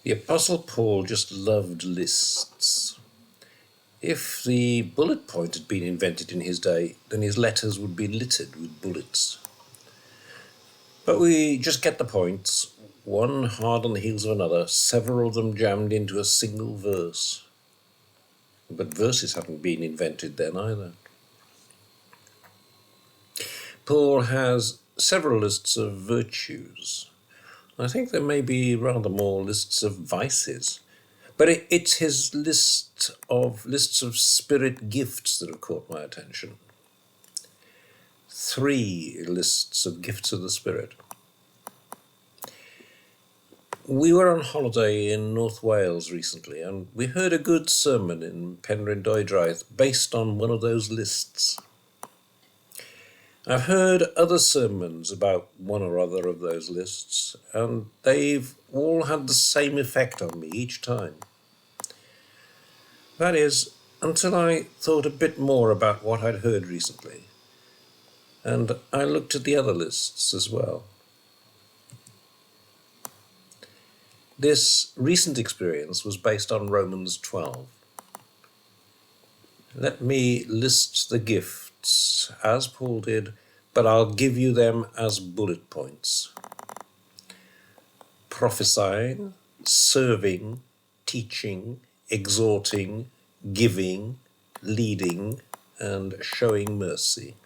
The Apostle Paul just loved lists. If the bullet point had been invented in his day, then his letters would be littered with bullets. But we just get the points, one hard on the heels of another, several of them jammed into a single verse. But verses hadn't been invented then either. Paul has several lists of virtues. I think there may be rather more lists of vices. But it's his lists of spirit gifts that have caught my attention. 3 lists of gifts of the Spirit. We were on holiday in North Wales recently, and we heard a good sermon in Penrhyn Dwydraeth based on one of those lists. I've heard other sermons about one or other of those lists, and they've all had the same effect on me each time. That is, until I thought a bit more about what I'd heard recently, and I looked at the other lists as well. This recent experience was based on Romans 12. Let me list the gifts, as Paul did, but I'll give you them as bullet points. Prophesying, serving, teaching, exhorting, giving, leading, and showing mercy.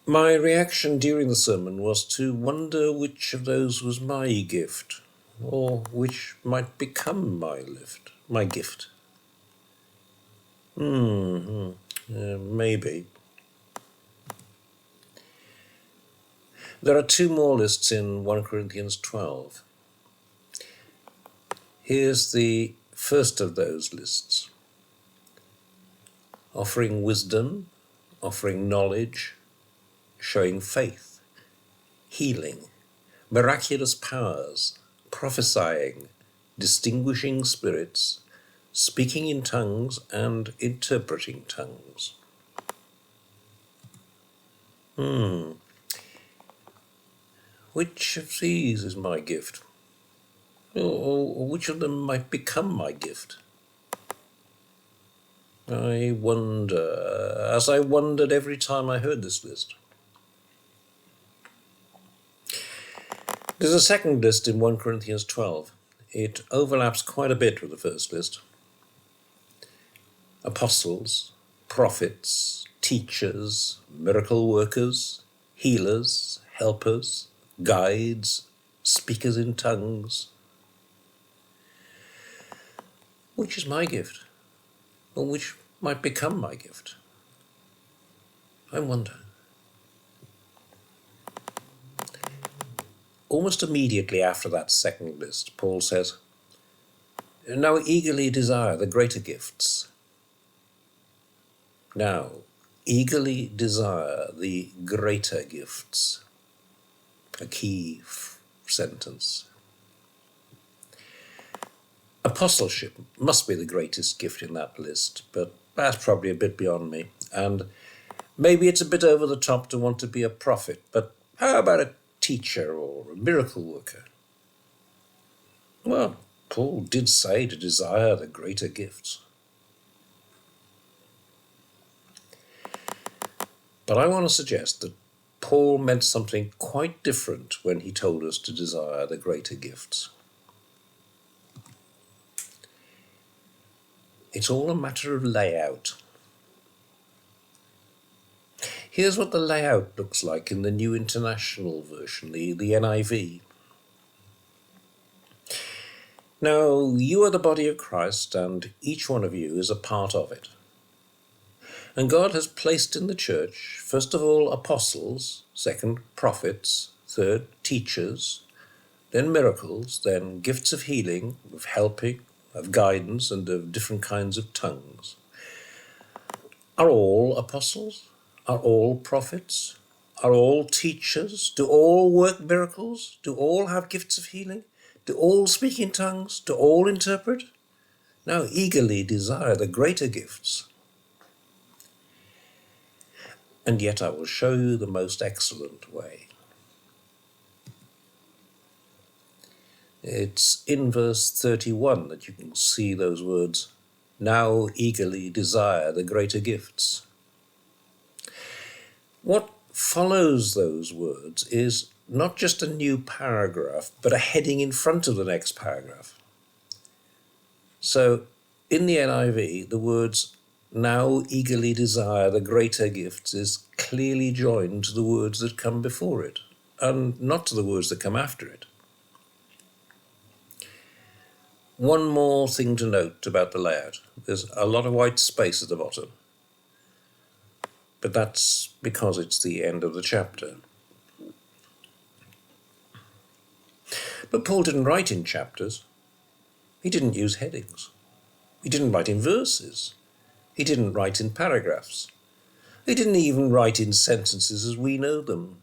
My reaction during the sermon was to wonder which of those was my gift, or which might become my gift. Maybe. There are 2 more lists in 1 Corinthians 12. Here's the first of those lists. Offering wisdom, offering knowledge, showing faith, healing, miraculous powers, prophesying, distinguishing spirits, speaking in tongues, and interpreting tongues. Which of these is my gift? Or which of them might become my gift? I wonder, as I wondered every time I heard this list. There's a second list in 1 Corinthians 12. It overlaps quite a bit with the first list. Apostles, prophets, teachers, miracle workers, healers, helpers, guides, speakers in tongues. Which is my gift? Or which might become my gift? I wonder. Almost immediately after that second list, Paul says, now eagerly desire the greater gifts. Now, eagerly desire the greater gifts. A key sentence. Apostleship must be the greatest gift in that list, but that's probably a bit beyond me. And maybe it's a bit over the top to want to be a prophet, but how about a teacher or a miracle worker? Well, Paul did say to desire the greater gifts. But I want to suggest that Paul meant something quite different when he told us to desire the greater gifts. It's all a matter of layout. Here's what the layout looks like in the New International Version, the NIV. Now, you are the body of Christ, and each one of you is a part of it. And God has placed in the church, first of all, apostles, second, prophets, third, teachers, then miracles, then gifts of healing, of helping, of guidance, and of different kinds of tongues. Are all apostles? Are all prophets? Are all teachers? Do all work miracles? Do all have gifts of healing? Do all speak in tongues? Do all interpret? Now eagerly desire the greater gifts. And yet I will show you the most excellent way. It's in verse 31 that you can see those words, now eagerly desire the greater gifts. What follows those words is not just a new paragraph, but a heading in front of the next paragraph. So in the NIV, the words now eagerly desire the greater gifts is clearly joined to the words that come before it, and not to the words that come after it. One more thing to note about the layout. There's a lot of white space at the bottom, but that's because it's the end of the chapter. But Paul didn't write in chapters. He didn't use headings. He didn't write in verses. He didn't write in paragraphs. He didn't even write in sentences as we know them.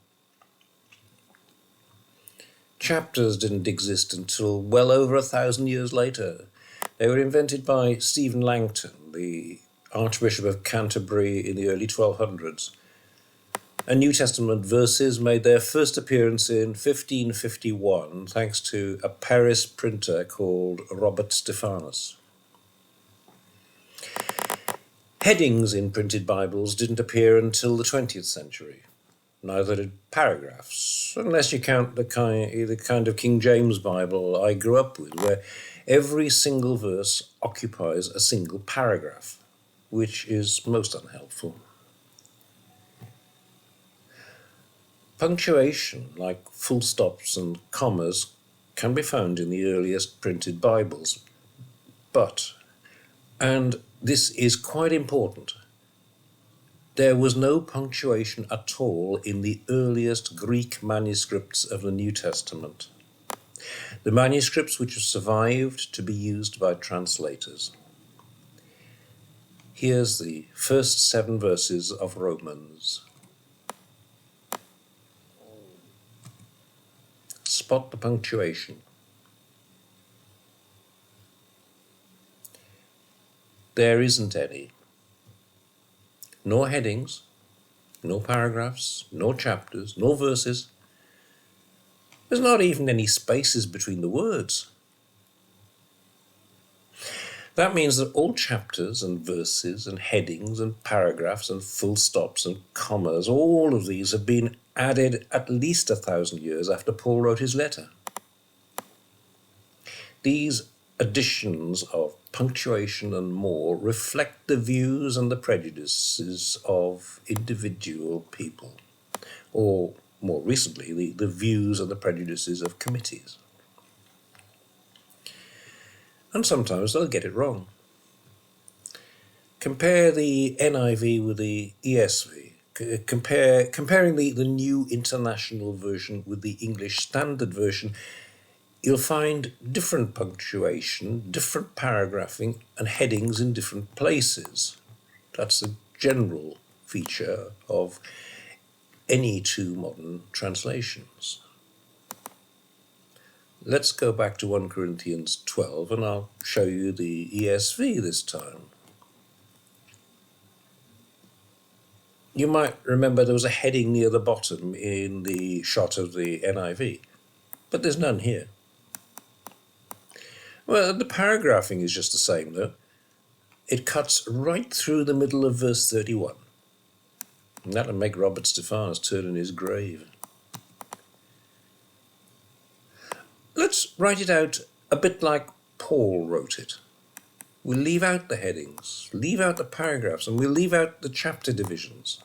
Chapters didn't exist until well over 1,000 years later. They were invented by Stephen Langton, the Archbishop of Canterbury in the early 1200s. And New Testament verses made their first appearance in 1551 thanks to a Paris printer called Robert Stephanus. Headings in printed Bibles didn't appear until the 20th century. Neither did paragraphs, unless you count the kind of King James Bible I grew up with, where every single verse occupies a single paragraph, which is most unhelpful. Punctuation, like full stops and commas, can be found in the earliest printed Bibles. But, and this is quite important, there was no punctuation at all in the earliest Greek manuscripts of the New Testament, the manuscripts which have survived to be used by translators. Here's the first 7 verses of Romans. Spot the punctuation. There isn't any. No headings, no paragraphs, no chapters, no verses. There's not even any spaces between the words. That means that all chapters and verses and headings and paragraphs and full stops and commas, all of these have been added at least 1,000 years after Paul wrote his letter. These additions of punctuation and more reflect the views and the prejudices of individual people, or more recently, the views and the prejudices of committees. And sometimes they'll get it wrong. Compare the NIV with the ESV. Comparing the New International Version with the English Standard Version, you'll find different punctuation, different paragraphing, and headings in different places. That's a general feature of any 2 modern translations. Let's go back to 1 Corinthians 12 and I'll show you the ESV this time. You might remember there was a heading near the bottom in the shot of the NIV, but there's none here. Well, the paragraphing is just the same though. It cuts right through the middle of verse 31. And that'll make Robert Stephanus turn in his grave. Let's write it out a bit like Paul wrote it. We'll leave out the headings, leave out the paragraphs, and we'll leave out the chapter divisions.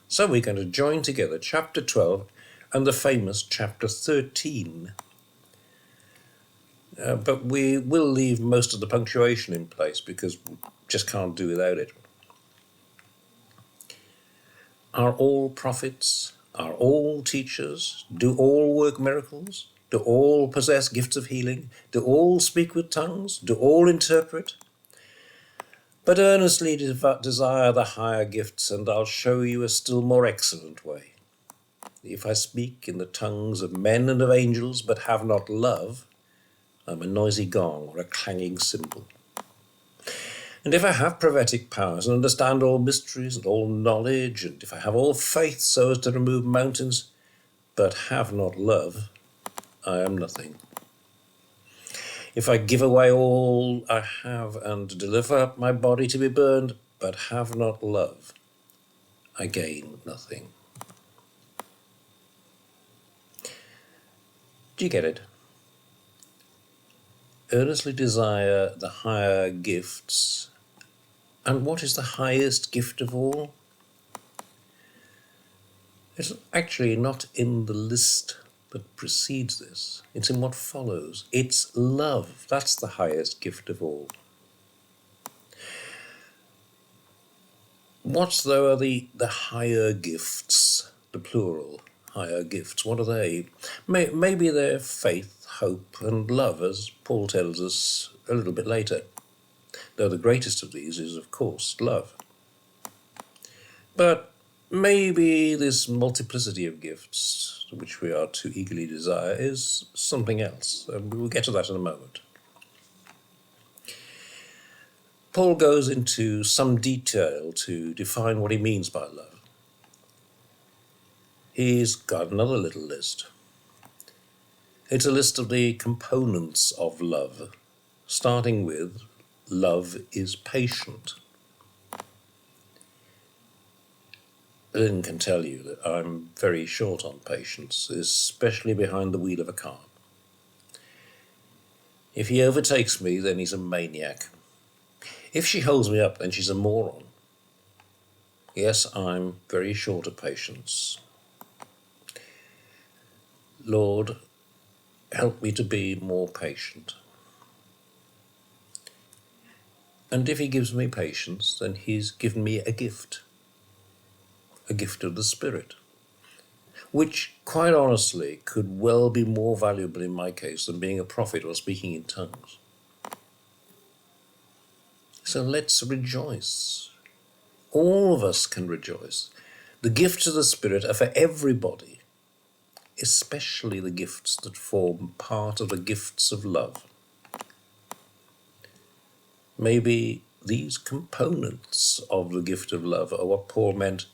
So we're going to join together chapter 12 and the famous chapter 13. But we will leave most of the punctuation in place because we just can't do without it. Are all prophets? Are all teachers? Do all work miracles? Do all possess gifts of healing? Do all speak with tongues? Do all interpret? But earnestly desire the higher gifts, and I'll show you a still more excellent way. If I speak in the tongues of men and of angels, but have not love, I'm a noisy gong or a clanging cymbal. And if I have prophetic powers and understand all mysteries and all knowledge, and if I have all faith so as to remove mountains, but have not love, I am nothing. If I give away all I have and deliver up my body to be burned, but have not love, I gain nothing. Do you get it? Earnestly desire the higher gifts. And what is the highest gift of all? It's actually not in the list that precedes this. It's in what follows. It's love. That's the highest gift of all. What, though, are the higher gifts, the plural higher gifts? What are they? Maybe they're faith, hope, and love, as Paul tells us a little bit later, though the greatest of these is, of course, love. But maybe this multiplicity of gifts, which we are to eagerly desire, is something else, and we will get to that in a moment. Paul goes into some detail to define what he means by love. He's got another little list. It's a list of the components of love, starting with love is patient. Lynn can tell you that I'm very short on patience, especially behind the wheel of a car. If he overtakes me, then he's a maniac. If she holds me up, then she's a moron. Yes, I'm very short of patience. Lord, help me to be more patient. And if he gives me patience, then he's given me a gift of the Spirit, which, quite honestly, could well be more valuable in my case than being a prophet or speaking in tongues. So let's rejoice. All of us can rejoice. The gifts of the Spirit are for everybody, especially the gifts that form part of the gifts of love. Maybe these components of the gift of love are what Paul meant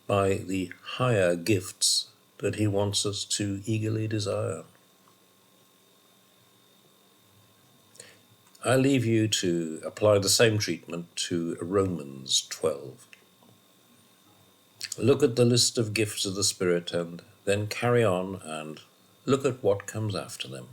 by the higher gifts that he wants us to eagerly desire. I leave you to apply the same treatment to Romans 12. Look at the list of gifts of the Spirit and then carry on and look at what comes after them.